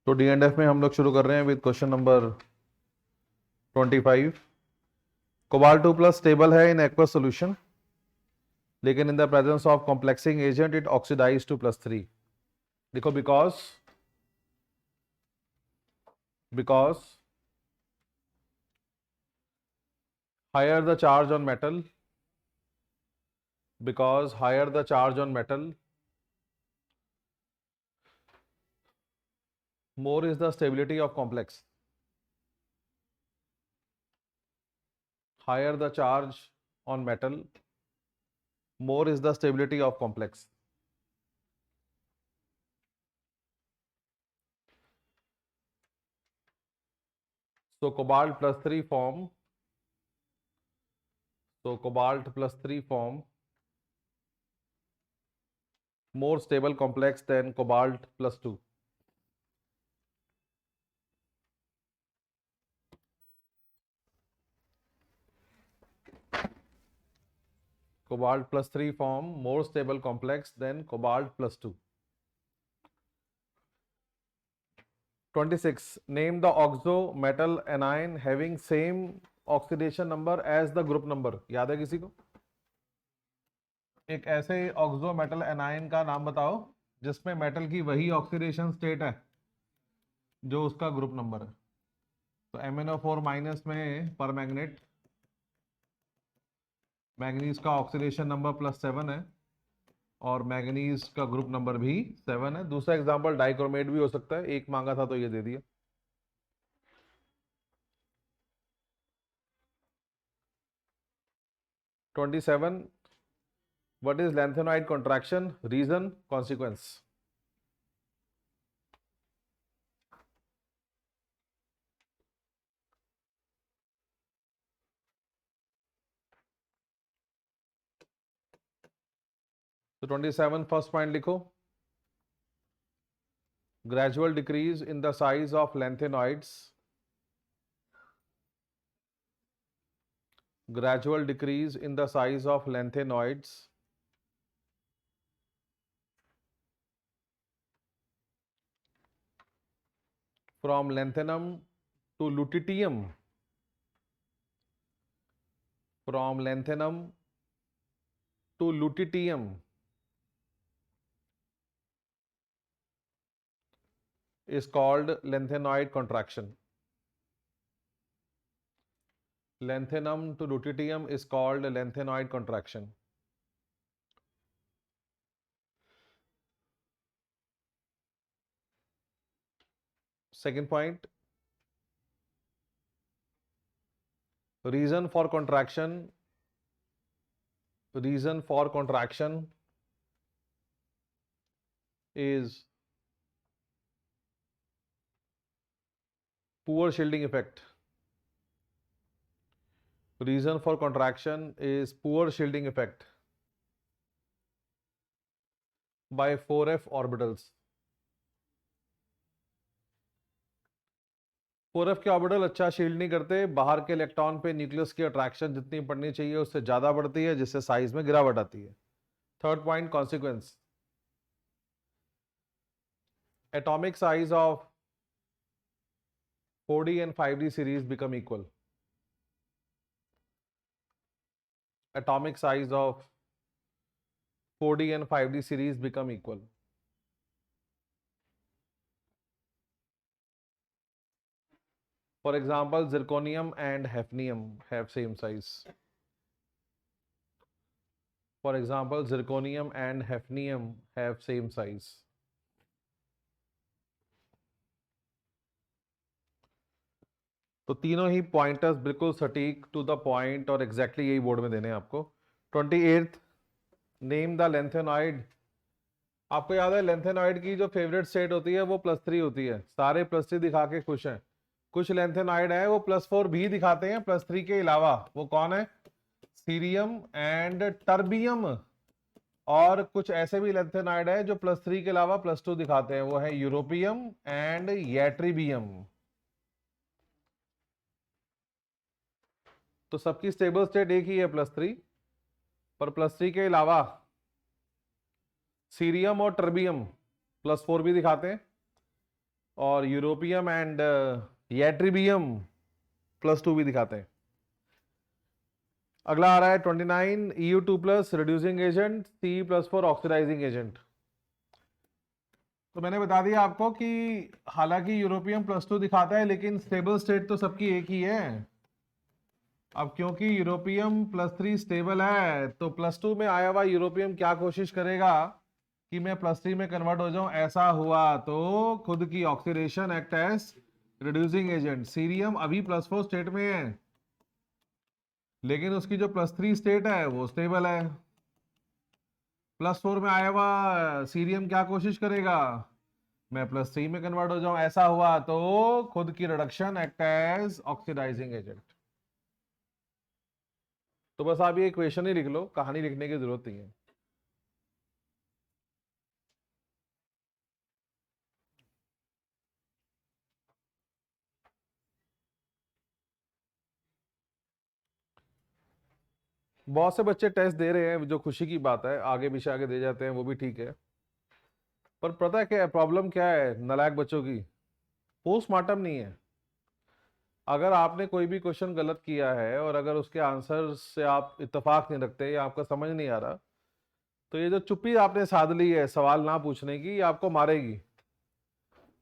तो DNF में हम लोग शुरू कर रहे हैं with question number 25। Cobalt 2 plus stable है इन एक्वस सॉल्यूशन, लेकिन in the presence of complexing agent it oxidize to +3। देखो because higher the charge on metal, because higher the charge on metal, more is the stability of complex. Higher the charge on metal, more is the stability of complex. So cobalt +3 form, more stable complex than cobalt +2. Cobalt +3 form more stable complex than cobalt +2. 26. Name the oxo metal anion having same oxidation number as the group number. याद है किसी को? एक ऐसे oxo metal anion का नाम बताओ जिसमें मेटल की वही ऑक्सीडेशन स्टेट है जो उसका ग्रुप नंबर है। तो MnO4- में पर मैग्नेट मैग्नीज का ऑक्सीडेशन नंबर +7 है और मैग्नीज का ग्रुप नंबर भी 7 है। दूसरा एग्जांपल डाइक्रोमेट भी हो सकता है, एक मांगा था तो ये दे दिया। #27 What is lanthanoid contraction? Reason, consequence. तो 27 फर्स्ट पॉइंट लिखो, gradual decrease in the size of lanthanoids, gradual decrease in the size of lanthanoids from lanthanum to lutetium, from lanthanum to lutetium is called lanthanoid contraction. Lanthanum to lutetium is called lanthanoid contraction. Second point, reason for contraction is poor shielding effect. Reason for contraction is poor shielding effect by 4f orbitals. 4f के orbital अच्छा shield नहीं करते, बाहर के electron पे nucleus की attraction जितनी पड़नी चाहिए उससे ज्यादा बढ़ती है, जिससे साइज में गिरावट आती है। Third point, consequence, atomic size of 4d and 5d series become equal. Atomic size of 4d and 5d series become equal. For example, zirconium and hafnium have same size. For example, zirconium and hafnium have same size. तो तीनों ही pointers बिल्कुल सटीक to the point और exactly यही board में देने हैं आपको। 28th, name the lanthanoid. आपको याद है लेंथेनॉइड की जो फेवरेट स्टेट होती है वो +3 होती है। सारे +3 दिखा के खुश हैं। कुछ लेंथेनॉइड है वो +4 भी दिखाते हैं +3 के अलावा। वो कौन है? Cerium and terbium. और कुछ ऐसे भी लेंथेनॉइड है जो +3 के अलावा +2 दिखाते हैं, वो है यूरोपियम एंड यट्रीबियम। तो सबकी स्टेबल स्टेट एक ही है +3, पर +3 के अलावा सीरियम और टर्बियम +4 भी दिखाते हैं और यूरोपियम एंड येट्रिबियम +2 भी दिखाते हैं। अगला आ रहा है 29 EU2+ reducing agent, Ce+4 oxidising agent. तो मैंने बता दिया आपको कि हालांकि यूरोपियम +2 दिखाता है लेकिन स्टेबल स्टेट तो सबकी एक ही है। अब क्योंकि यूरोपियम +3 स्टेबल है तो +2 में आया हुआ यूरोपियम क्या कोशिश करेगा कि मैं +3 में कन्वर्ट हो जाऊं। ऐसा हुआ तो खुद की oxidation act as reducing agent. Cerium अभी +4 स्टेट में है लेकिन उसकी जो +3 स्टेट है वो स्टेबल है। +4 में आया हुआ सीरियम क्या कोशिश करेगा, मैं +3 में कन्वर्ट हो जाऊं। ऐसा हुआ तो खुद की reduction act as oxidizing agent. तो बस आप ये इक्वेशन ही लिख लो, कहानी लिखने की जरूरत नहीं है। बहुत से बच्चे टेस्ट दे रहे हैं, जो खुशी की बात है, आगे पीछे आगे दे जाते हैं, वो भी ठीक है। पर पता है क्या प्रॉब्लम क्या है नालायक बच्चों की? पोस्टमार्टम नहीं है। अगर आपने कोई भी क्वेश्चन गलत किया है और अगर उसके आंसर से आप इत्तेफाक नहीं रखते या आपका समझ नहीं आ रहा, तो ये जो चुप्पी आपने साध ली है सवाल ना पूछने की, ये आपको मारेगी।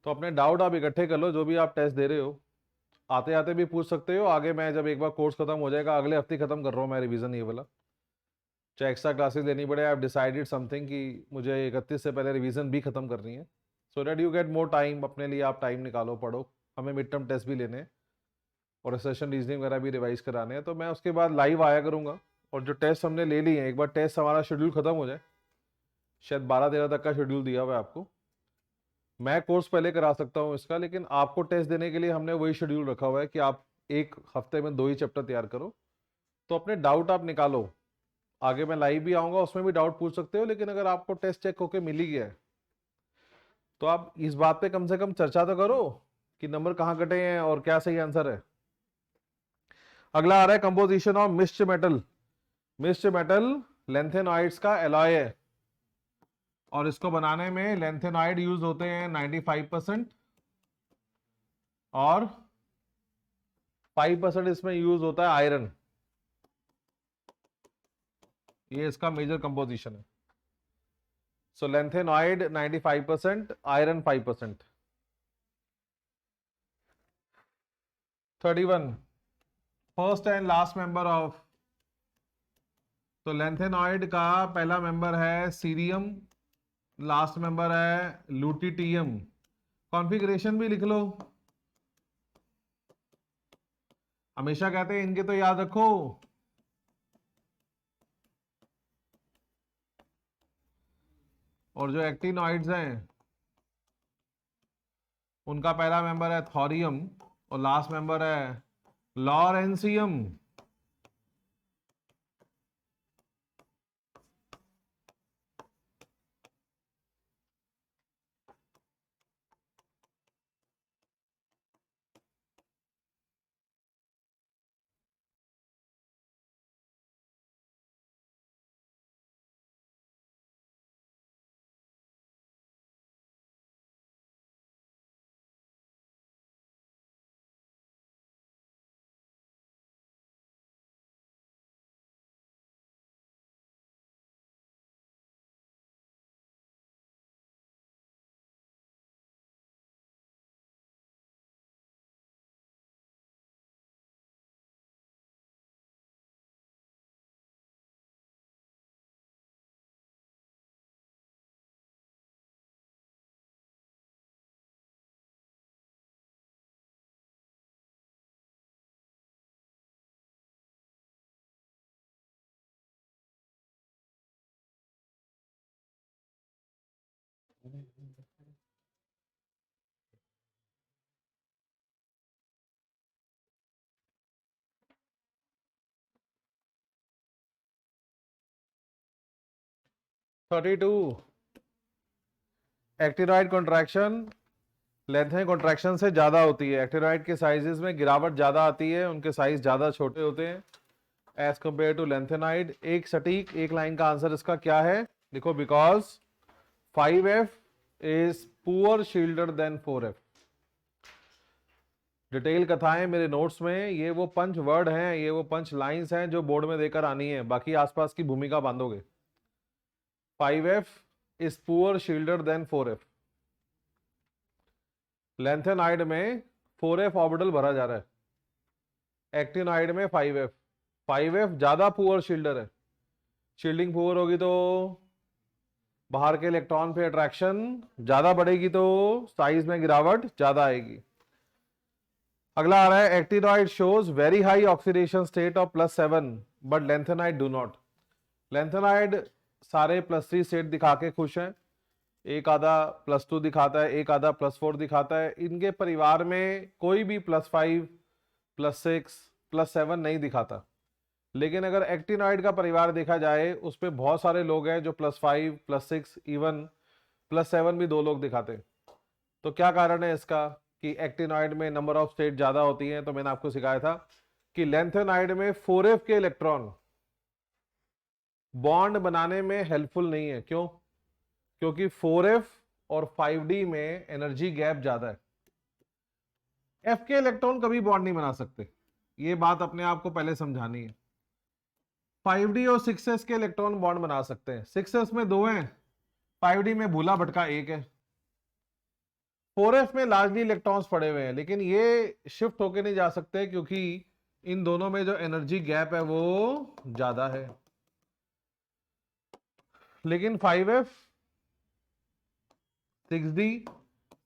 तो अपने डाउट आप इकट्ठे कर लो, जो भी आप टेस्ट दे रहे हो आते आते भी पूछ सकते हो। आगे मैं जब एक बार कोर्स खत्म हो जाएगा, अगले हफ्ते खत्म कर रहा हूँ मैं रिवीजन ये वाला, चाहे एक्स्ट्रा क्लासेस लेनी पड़े। आई हैव डिसाइडेड समथिंग कि मुझे 31 से पहले रिवीजन भी खत्म करनी है, so that you get more time. अपने लिए आप टाइम निकालो, पढ़ो। हमें मिड टर्म टेस्ट भी लेने हैं और सेशन रीजनिंग वगैरह भी रिवाइज कराने हैं। तो मैं उसके बाद लाइव आया करूँगा और जो टेस्ट हमने ले लिए हैं, एक बार टेस्ट हमारा शेड्यूल खत्म हो जाए, शायद 12-13 तक का शेड्यूल दिया हुआ है आपको। मैं कोर्स पहले करा सकता हूँ इसका, लेकिन आपको टेस्ट देने के लिए हमने वही शेड्यूल रखा हुआ है कि आप एक हफ्ते में 2 ही चैप्टर तैयार करो। तो अपने डाउट आप निकालो, आगे मैं लाइव भी आऊंगा, उसमें भी डाउट पूछ सकते हो। लेकिन अगर आपको टेस्ट चेक होके मिल ही गया है तो आप इस बात पे कम से कम चर्चा तो करो कि नंबर कहाँ कटे हैं और क्या सही आंसर है। अगला आ रहा है composition of mixed metal. Mixed metal lanthanoids का एलॉय है और इसको बनाने में लेंथेनॉइड यूज होते हैं 95% और 5% इसमें यूज होता है आयरन। ये इसका मेजर कंपोजिशन है। So lanthanoid 95%, iron 5%। 31 first and last member of, तो लेंथेनॉइड का पहला मेंबर है सीरियम, लास्ट मेंबर है लूटिटियम। कॉन्फ़िगरेशन भी लिख लो, हमेशा कहते हैं इनके तो याद रखो। और जो एक्टिनॉइड्स हैं उनका पहला मेंबर है थोरियम और लास्ट मेंबर है lawrencium. Thirty two actinoid contraction lanthan contraction से ज्यादा होती है। एक्टिनॉइड के साइजेस में गिरावट ज्यादा आती है, उनके साइज ज्यादा छोटे होते हैं एज कंपेयर टू लेंथेनाइड। एक सटीक एक लाइन का आंसर इसका क्या है, देखो, because 5F is poor shielder than 4F। Detail कथाएं मेरे नोट्स में, ये वो पंच वर्ड हैं, ये वो पंच लाइंस हैं जो बोर्ड में देकर आनी है, बाकी आसपास की भूमिका बांधोगे। 5f is poor shielder than 4f। Lanthanide में 4f ऑर्बिटल भरा जा रहा है, एक्टिनोइड में 5f। 5f ज्यादा पुअर शील्डर है। शील्डिंग पुअर होगी तो बाहर के इलेक्ट्रॉन पे अट्रैक्शन ज्यादा बढ़ेगी, तो साइज में गिरावट ज्यादा आएगी। अगला आ रहा है, actinoid shows very high oxidation state of +7 but lanthanide do not. Lanthanide सारे +3 स्टेट दिखा के खुश हैं, एक आधा +2 दिखाता है, एक आधा +4 दिखाता है। इनके परिवार में कोई भी +5 +6 +7 नहीं दिखाता। लेकिन अगर एक्टिनोइड का परिवार देखा जाए, उस पर बहुत सारे लोग हैं जो +5 +6 इवन +7 भी 2 लोग दिखाते हैं। तो क्या कारण है इसका कि एक्टिनोइड में नंबर ऑफ स्टेट ज्यादा होती हैं? तो मैंने आपको सिखाया था कि लेंथेनाइड में 4f के इलेक्ट्रॉन बॉन्ड बनाने में हेल्पफुल नहीं है। क्यों? क्योंकि 4f और 5d में एनर्जी गैप ज्यादा है। f के इलेक्ट्रॉन कभी बॉन्ड नहीं बना सकते, ये बात अपने आप को पहले समझानी है। 5d और 6s के इलेक्ट्रॉन बॉन्ड बना सकते हैं। 6s में 2 हैं, 5d में भूला भटका 1 है। 4f में लार्जली इलेक्ट्रॉन्स पड़े हुए हैं, लेकिन ये शिफ्ट होके नहीं जा सकते क्योंकि इन दोनों में जो एनर्जी गैप है वो ज्यादा है। लेकिन 5f 6d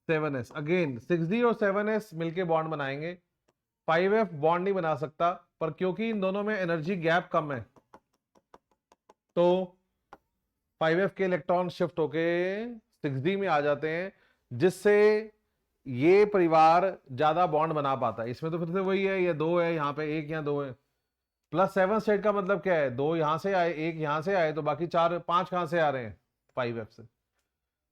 7s, again 6d और 7s मिलके बॉन्ड बनाएंगे। 5f बॉन्ड नहीं बना सकता, पर क्योंकि इन दोनों में एनर्जी गैप कम है, तो 5f के इलेक्ट्रॉन शिफ्ट होके 6d में आ जाते हैं, जिससे ये परिवार ज्यादा बॉन्ड बना पाता है। इसमें तो फिर से वही है, ये 2 है, यहाँ पे 1 यहाँ 2 है। +7 स्टेट का मतलब क्या है? 2 यहां से आए, 1 यहां से आए, तो बाकी 4 5 कहां से आ रहे हैं? 5f से।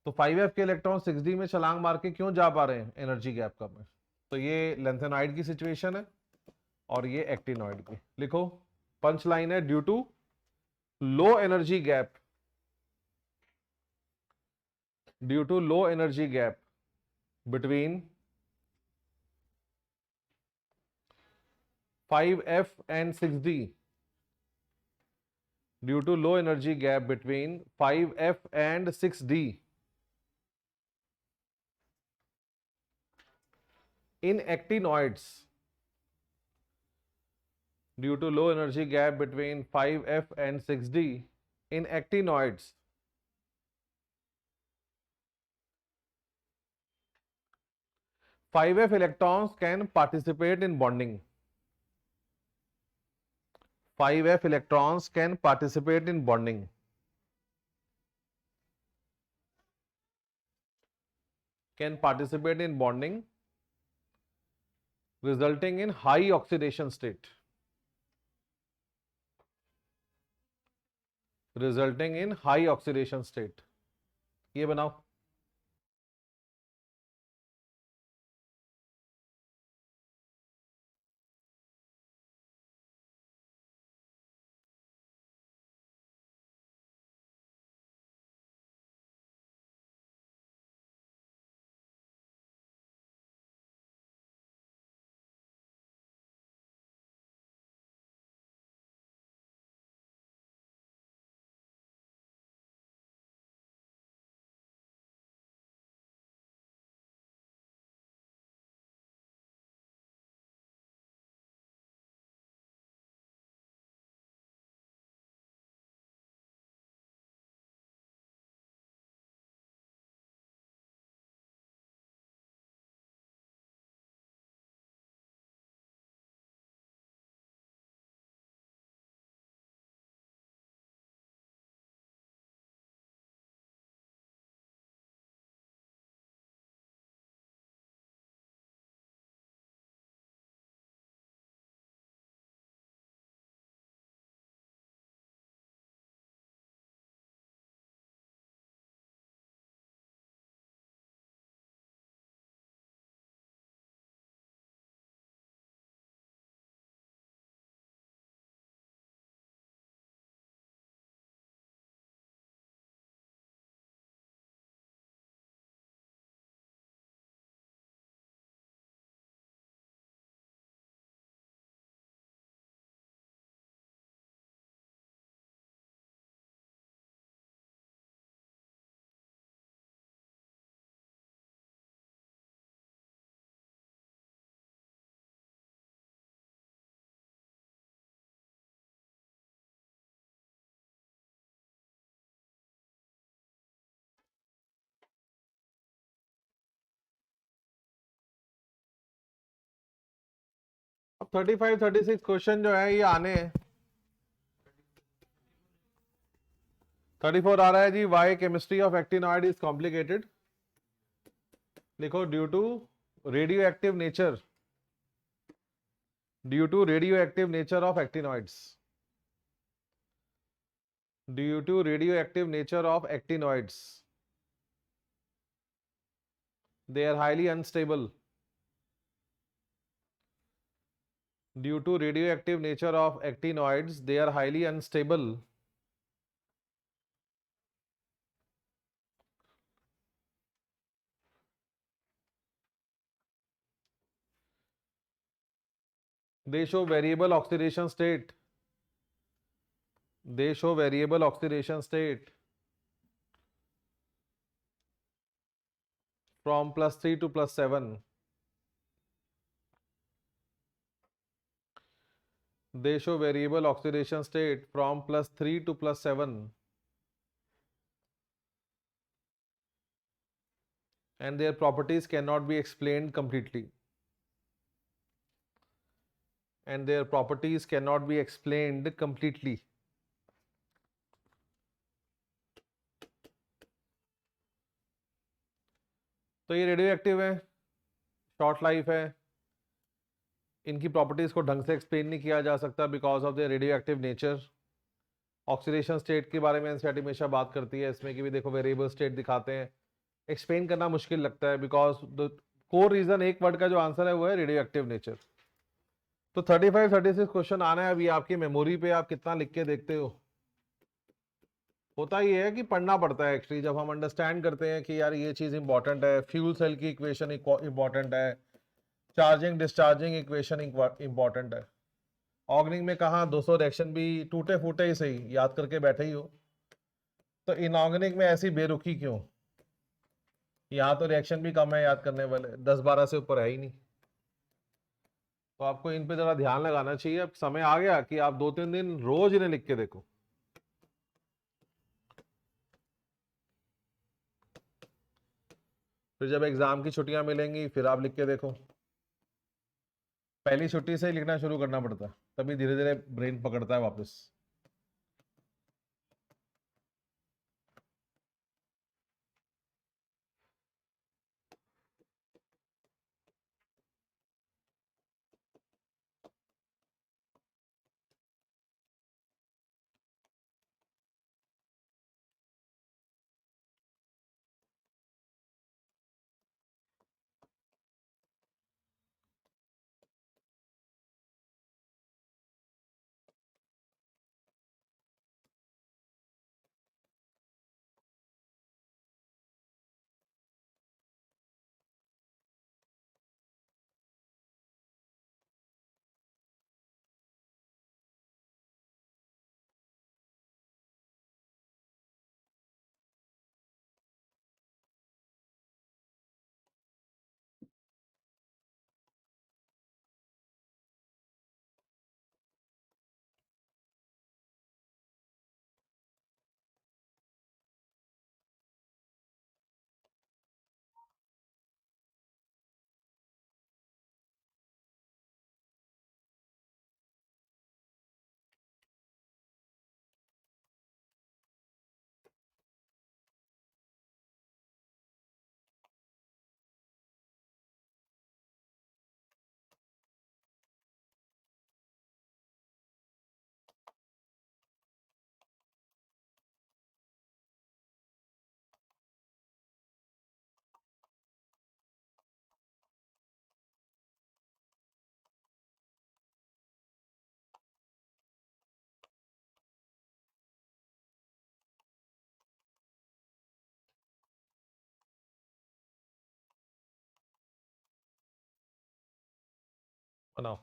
तो 5f के इलेक्ट्रॉन 6d में छलांग मार के क्यों जा पा रहे हैं? एनर्जी गैप कम है। तो ये लेंथेनाइड की सिचुएशन है और ये एक्टिनोइड की। लिखो, पंच लाइन है, due to low energy gap, due to low energy gap between 5f and 6d, due to low energy gap between 5f and 6d, in actinoids, due to low energy gap between 5f and 6d in actinoids, 5f electrons can participate in bonding. 5f electrons can participate in bonding. Can participate in bonding, resulting in high oxidation state. Resulting in high oxidation state. ये बनाओ। 35-36 question जो है ये आने हैं। 34 आ रहा है जी, why chemistry of actinoid is complicated. लिखो due to radioactive nature, due to radioactive nature of actinoids, due to radioactive nature of actinoids, they are highly unstable, due to radioactive nature of actinoids they are highly unstable, they show variable oxidation state, they show variable oxidation state from +3 to +7, they show variable oxidation state from +3 to +7, and their properties cannot be explained completely, and their properties cannot be explained completely. तो ये radio active है, short life है, इनकी properties को ढंग से explain नहीं किया जा सकता because of the radio active nature. Oxidation state के बारे में एनसीईआरटी हमेशा बात करती है, इसमें कि भी देखो वेरिएबल स्टेट दिखाते हैं, एक्सप्लेन करना मुश्किल लगता है बिकॉज द कोर रीजन, एक वर्ड का जो आंसर है वो है रेडियो एक्टिव नेचर। तो 35-36 क्वेश्चन आना है, अभी आपकी मेमोरी पे आप कितना लिख के देखते हो। होता ही है कि पढ़ना पड़ता है एक्चुअली, जब हम अंडरस्टैंड करते हैं कि यार ये चीज इंपॉर्टेंट है, फ्यूल सेल की इक्वेशन इंपॉर्टेंट है, चार्जिंग डिस्चार्जिंग इक्वेशन इंपॉर्टेंट है। ऑर्गेनिक में कहा 200 रिएक्शन भी टूटे फूटे ही सही याद करके बैठे ही हो, तो इनऑर्गेनिक में ऐसी बेरुखी क्यों। यहाँ तो रिएक्शन भी कम है याद करने वाले, 10-12 से ऊपर है ही नहीं। तो आपको इन पे जरा ध्यान लगाना चाहिए। अब समय आ गया कि आप 2-3 दिन रोज इन्हें लिख के देखो। फिर जब एग्जाम की छुट्टियां मिलेंगी फिर आप लिख के देखो। पहली छुट्टी से ही लिखना शुरू करना पड़ता है, तभी धीरे धीरे ब्रेन पकड़ता है वापस। बनाओ।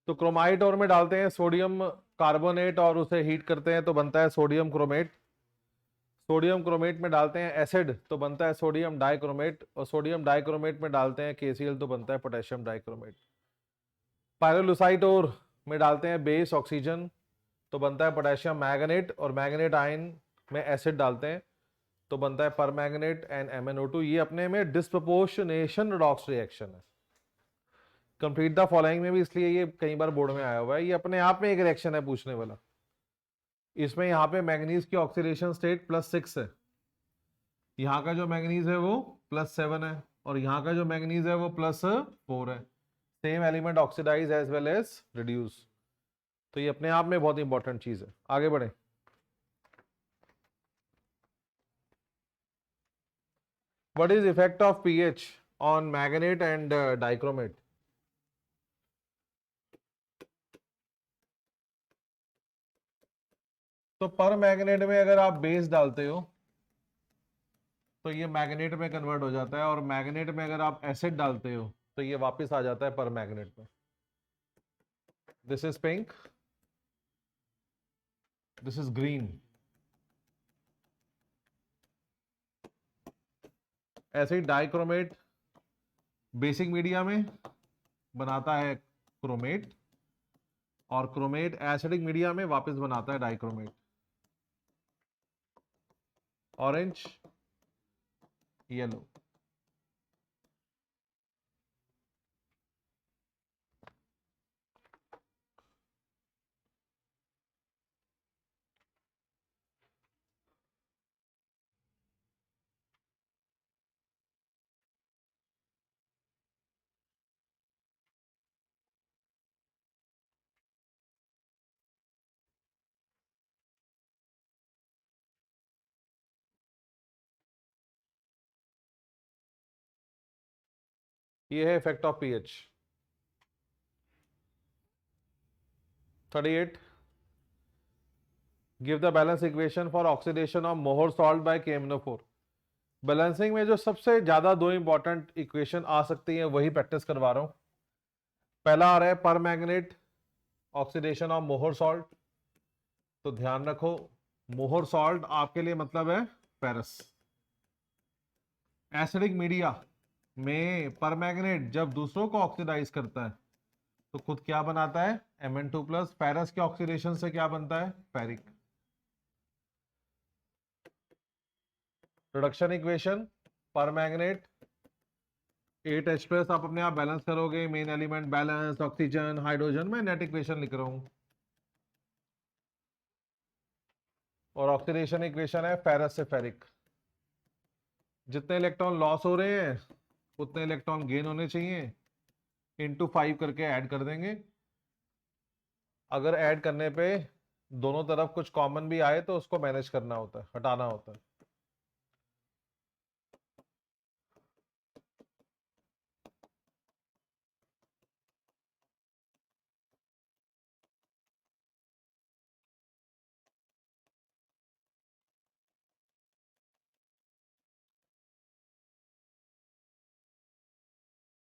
तो क्रोमाइट और में डालते हैं सोडियम कार्बोनेट और उसे हीट करते हैं तो बनता है सोडियम क्रोमेट। सोडियम क्रोमेट में डालते हैं एसिड तो बनता है सोडियम डाइक्रोमेट, और सोडियम डाइक्रोमेट में डालते हैं KCl तो बनता है पोटेशियम डाइक्रोमेट। पायरोलुसाइट और में डालते हैं बेस ऑक्सीजन तो बनता है पोटेशियम मैग्नेट, और मैग्नेट आयन में एसिड डालते हैं तो बनता है परमैंगनेट एंड MnO2। ये अपने में डिस्प्रपोर्शनेशन रिडॉक्स रिएक्शन है। कंप्लीट द फॉलोइंग में भी इसलिए ये कई बार बोर्ड में आया हुआ है, ये अपने आप में एक रिएक्शन है पूछने वाला। इसमें यहाँ पे मैंगनीज की ऑक्सीडेशन स्टेट +6 है, यहाँ का जो मैंगनीज है वो +7 है, और यहाँ का जो मैंगनीज है वो +4 है। Same element oxidize as well as reduce. तो ये अपने आप में बहुत इंपॉर्टेंट चीज है। आगे बढ़े। What is effect of pH on magnet and dichromate? तो पर मैग्नेट में अगर आप बेस डालते हो तो ये मैग्नेट में कन्वर्ट हो जाता है, और मैग्नेट में अगर आप एसिड डालते हो तो ये वापस आ जाता है पर मैग्नेट में। This is pink, this is green. ऐसे ही डाइक्रोमेट बेसिक मीडिया में बनाता है क्रोमेट, और क्रोमेट एसिडिक मीडिया में वापस बनाता है डाइक्रोमेट। Orange, yellow. ये है effect of pH. 38, give the balance equation for oxidation of Mohr salt by KMnO4। Balancing में जो सबसे ज्यादा दो इंपॉर्टेंट इक्वेशन आ सकती है वही प्रैक्टिस करवा रहा हूं। पहला आ रहा है पर magnet oxidation of Mohr salt. तो ध्यान रखो, मोहर सॉल्ट आपके लिए मतलब है फेरस। एसिडिक मीडिया में परमैंगनेट जब दूसरों को ऑक्सीडाइज करता है तो खुद क्या बनाता है Mn2+। फेरस के ऑक्सीडेशन से क्या बनता है ferric. Reduction equation permanganate 8H+ आप अपने आप बैलेंस करोगे, main element balance, oxygen, hydrogen. मैं नेट इक्वेशन लिख रहा हूं। और ऑक्सीडेशन इक्वेशन है फेरस से फेरिक। जितने इलेक्ट्रॉन लॉस हो रहे हैं उतने इलेक्ट्रॉन गेन होने चाहिए, इंटू 5 करके ऐड कर देंगे। अगर ऐड करने पे दोनों तरफ कुछ कॉमन भी आए तो उसको मैनेज करना होता है, हटाना होता है।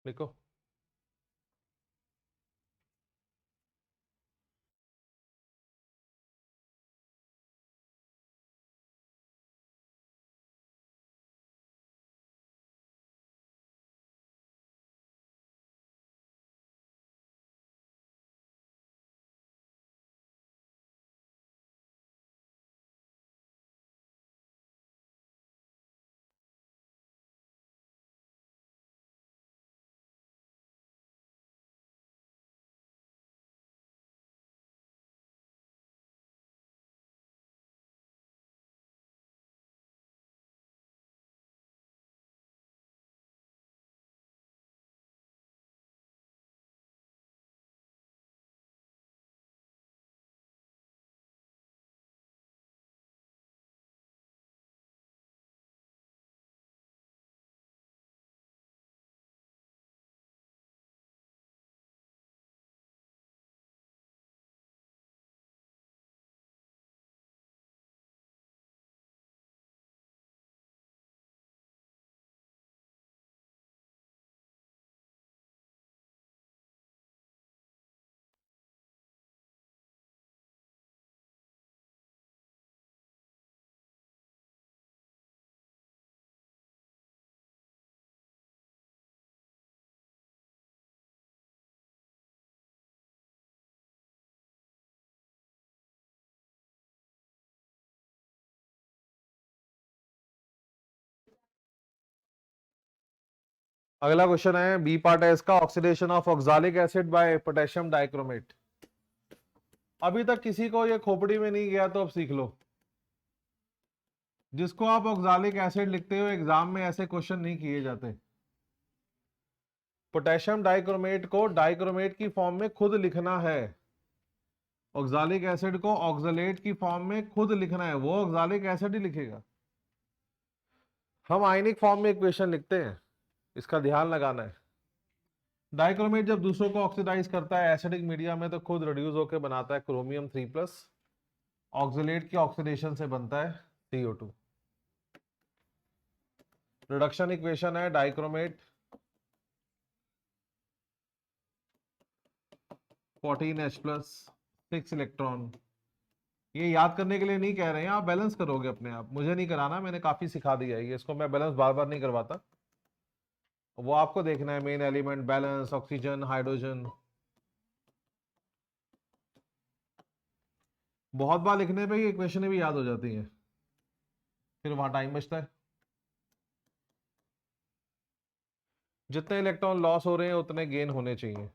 लिखो। अगला क्वेश्चन है, बी पार्ट है इसका, oxidation of oxalic acid by potassium dichromate. अभी तक किसी को ये खोपड़ी में नहीं गया तो अब सीख लो। जिसको आप ऑक्सालिक एसिड लिखते हो एग्जाम में ऐसे क्वेश्चन नहीं किए जाते। पोटेशियम डाइक्रोमेट को डाइक्रोमेट की फॉर्म में खुद लिखना है, ऑक्सालिक एसिड को ऑक्सलेट की फॉर्म में खुद लिखना है, वो ऑक्सालिक एसिड ही लिखेगा। हम आयनिक फॉर्म में इक्वेशन लिखते हैं, इसका ध्यान लगाना है। डाइक्रोमेट जब दूसरों को ऑक्सीडाइज करता है एसिडिक मीडिया में तो खुद रिड्यूस होकर बनाता है क्रोमियम 3+, ऑक्सलेट की ऑक्सीडेशन से बनता है CO2। रिडक्शन इक्वेशन है डाइक्रोमेट 14H+, 6 इलेक्ट्रॉन। ये याद करने के लिए नहीं कह रहे हैं, आप बैलेंस करोगे अपने आप, मुझे नहीं कराना, मैंने काफी सिखा दिया है ये, इसको मैं बैलेंस बार बार नहीं करवाता, वो आपको देखना है। Main element balance, oxygen, hydrogen, बहुत बार लिखने पे ये इक्वेशनें भी याद हो जाती हैं, फिर वहां टाइम बचता है। जितने इलेक्ट्रॉन लॉस हो रहे हैं उतने गेन होने चाहिए।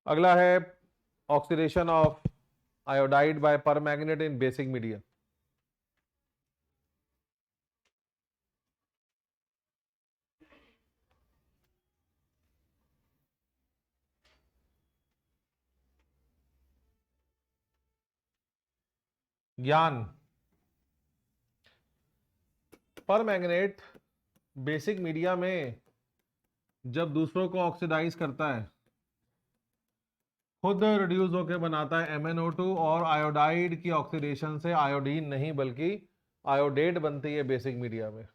अगला है oxidation of iodide by permanganate in basic media. ज्ञान, परमैंगनेट बेसिक मीडिया में जब दूसरों को ऑक्सीडाइज करता है खुद रिड्यूस होकर बनाता है MnO2, और आयोडाइड की ऑक्सीडेशन से आयोडीन नहीं बल्कि आयोडेट बनती है बेसिक मीडिया में।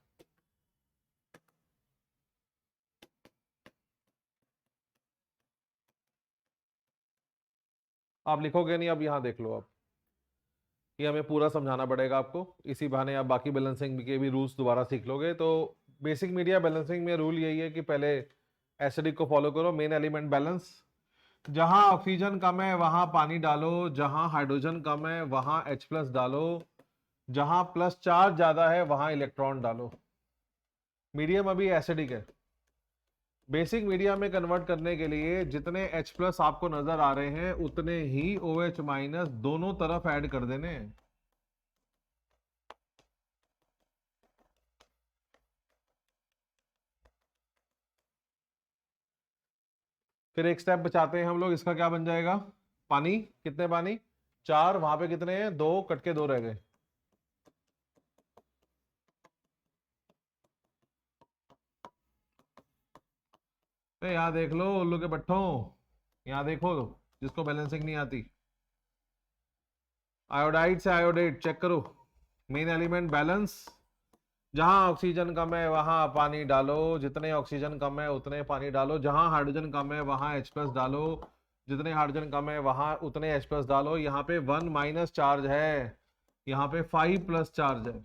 आप लिखोगे नहीं, अब यहां देख लो आप, ये हमें पूरा समझाना पड़ेगा आपको, इसी बहाने आप बाकी बैलेंसिंग के भी रूल्स दोबारा सीख लोगे। तो बेसिक मीडिया बैलेंसिंग में रूल यही है कि पहले एसिडिक को फॉलो करो, मेन एलिमेंट बैलेंस, जहां ऑक्सीजन कम है वहां पानी डालो, जहां हाइड्रोजन कम है वहां H+ डालो, जहां प्लस चार्ज ज्यादा है वहां इलेक्ट्रॉन डालो। मीडियम अभी एसिडिक है, बेसिक मीडिया में कन्वर्ट करने के लिए जितने H+ आपको नजर आ रहे हैं उतने ही OH- दोनों तरफ ऐड कर देने हैं। फिर एक स्टेप बचाते हैं हम लोग, इसका क्या बन जाएगा, पानी, कितने पानी, 4, वहां पे कितने हैं, 2, कट के 2 रह गए। यहाँ देख लो उल्लू के पट्टों, यहाँ देखो, जिसको बैलेंसिंग नहीं आती, आयोडाइड से आयोडेट चेक करो, मेन एलिमेंट बैलेंस, जहां ऑक्सीजन कम है वहां पानी डालो, जितने ऑक्सीजन कम है उतने पानी डालो, जहां हाइड्रोजन कम है वहां H+ डालो, जितने हाइड्रोजन कम है वहां उतने H+ डालो। यहाँ पे 1 माइनस चार्ज है, यहाँ पे 5 प्लस चार्ज है।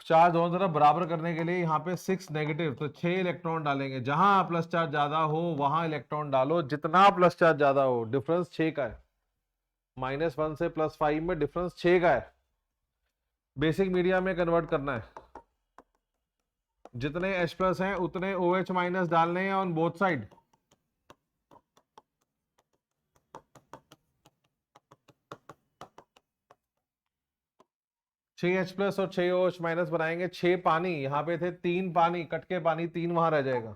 चार्ज दोनों तरफ बराबर करने के लिए यहाँ पे 6 नेगेटिव, तो 6 इलेक्ट्रॉन डालेंगे, जहां प्लस चार्ज ज्यादा हो वहां इलेक्ट्रॉन डालो, जितना प्लस चार्ज ज्यादा हो, डिफरेंस 6 का है, -1 से +5 में डिफरेंस 6 का है। बेसिक मीडिया में कन्वर्ट करना है, जितने H+ हैं उतने OH- डालने हैं ऑन बोथ साइड। छह H+ और 6 OH- बनाएंगे, 6 पानी, यहां पे थे 3 पानी, कट के पानी 3 वहां रह जाएगा।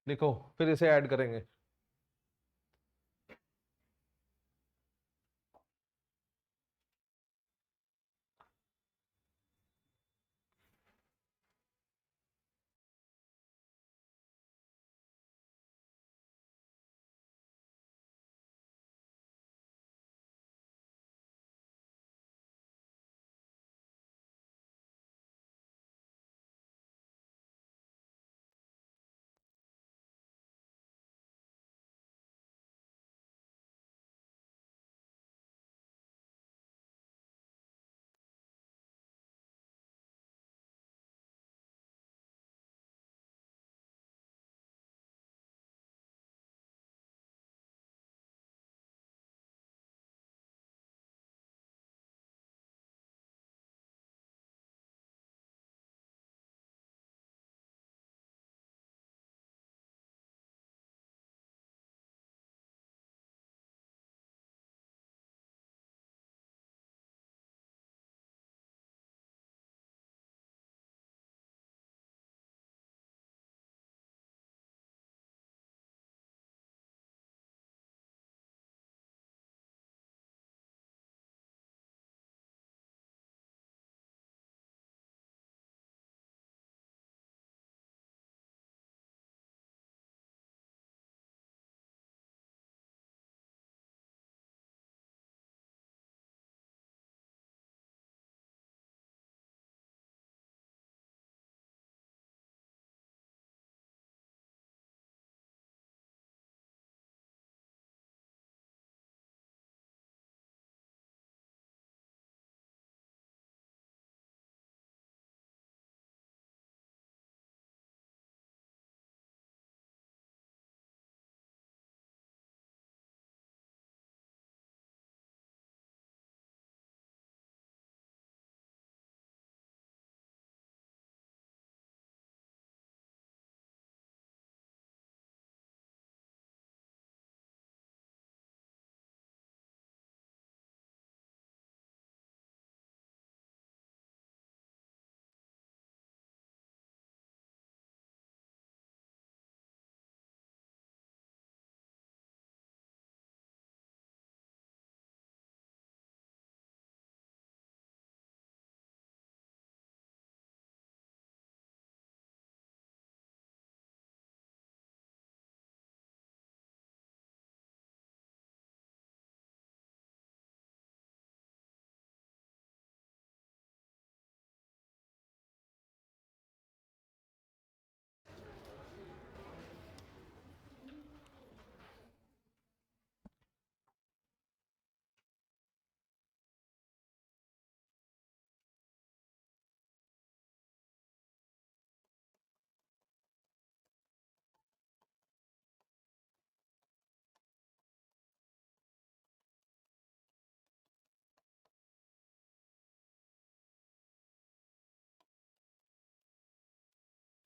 लिखो, फिर इसे ऐड करेंगे।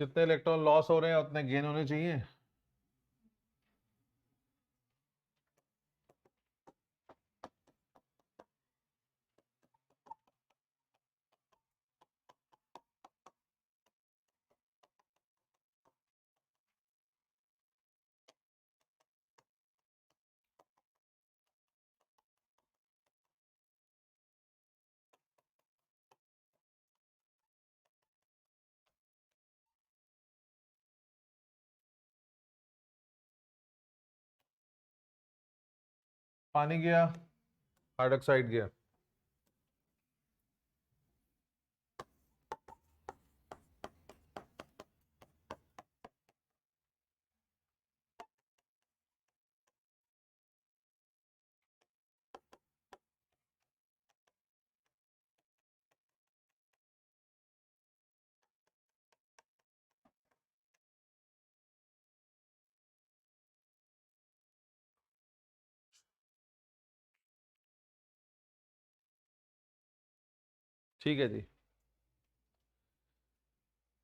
जितने इलेक्ट्रॉन लॉस हो रहे हैं उतने गेन होने चाहिए। पानी गया, हाइड्रोक्साइड गया। ठीक है जी।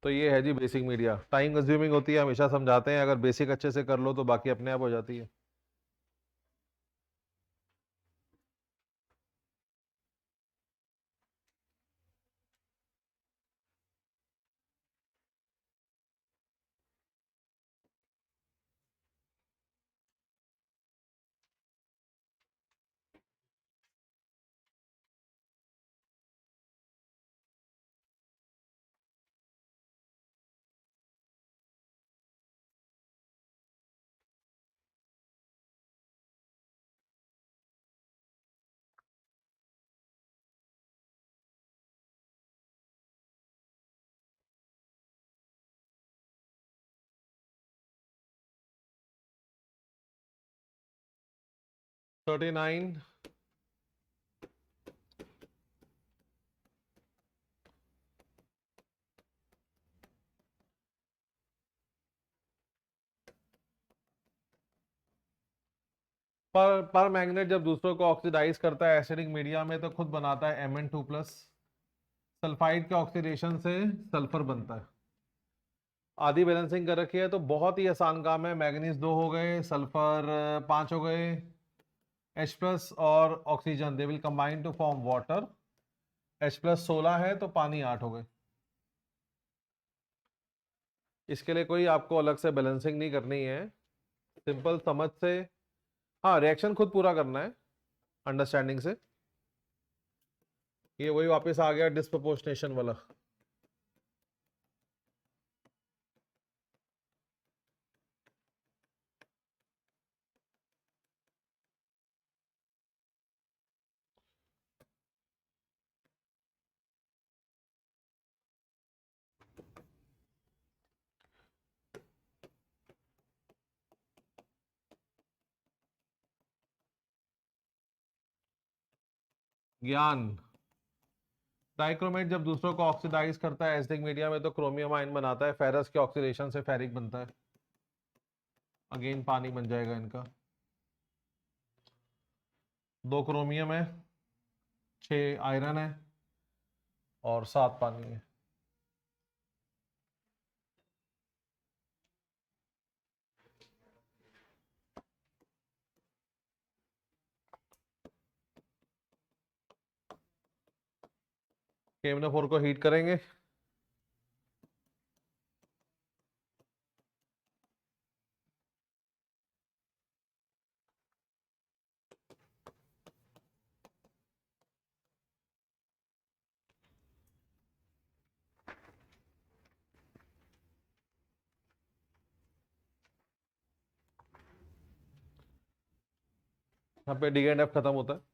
तो ये है जी बेसिक मीडिया। टाइम कंज्यूमिंग होती है, हमेशा समझाते हैं, अगर बेसिक अच्छे से कर लो तो बाकी अपने आप हो जाती है। 39 पर मैग्नेट जब दूसरों को ऑक्सीडाइज करता है एसिडिक मीडिया में तो खुद बनाता है Mn2+। सल्फाइड के ऑक्सीडेशन से सल्फर बनता है। आधी बैलेंसिंग कर रखी है तो बहुत ही आसान काम है। मैग्नीज 2 हो गए, सल्फर 5 हो गए, H+ और oxygen they will combine to form water. H+ 16 है तो पानी 8 हो गए। इसके लिए कोई आपको अलग से बैलेंसिंग नहीं करनी है, सिंपल समझ से। हाँ, रिएक्शन खुद पूरा करना है अंडरस्टैंडिंग से। ये वही वापस आ गया डिस्प्रपोर्शनेशन वाला। ज्ञान, डाइक्रोमेट जब दूसरों को ऑक्सीडाइज करता है एसिडिक मीडिया में तो क्रोमियम आयन बनाता है। फेरस के ऑक्सीडेशन से फेरिक बनता है, अगेन पानी बन जाएगा इनका। 2 क्रोमियम है, 6 आयरन है और 7 पानी है। KMnO4 को हीट करेंगे। यहाँ पे D and F खत्म होता है।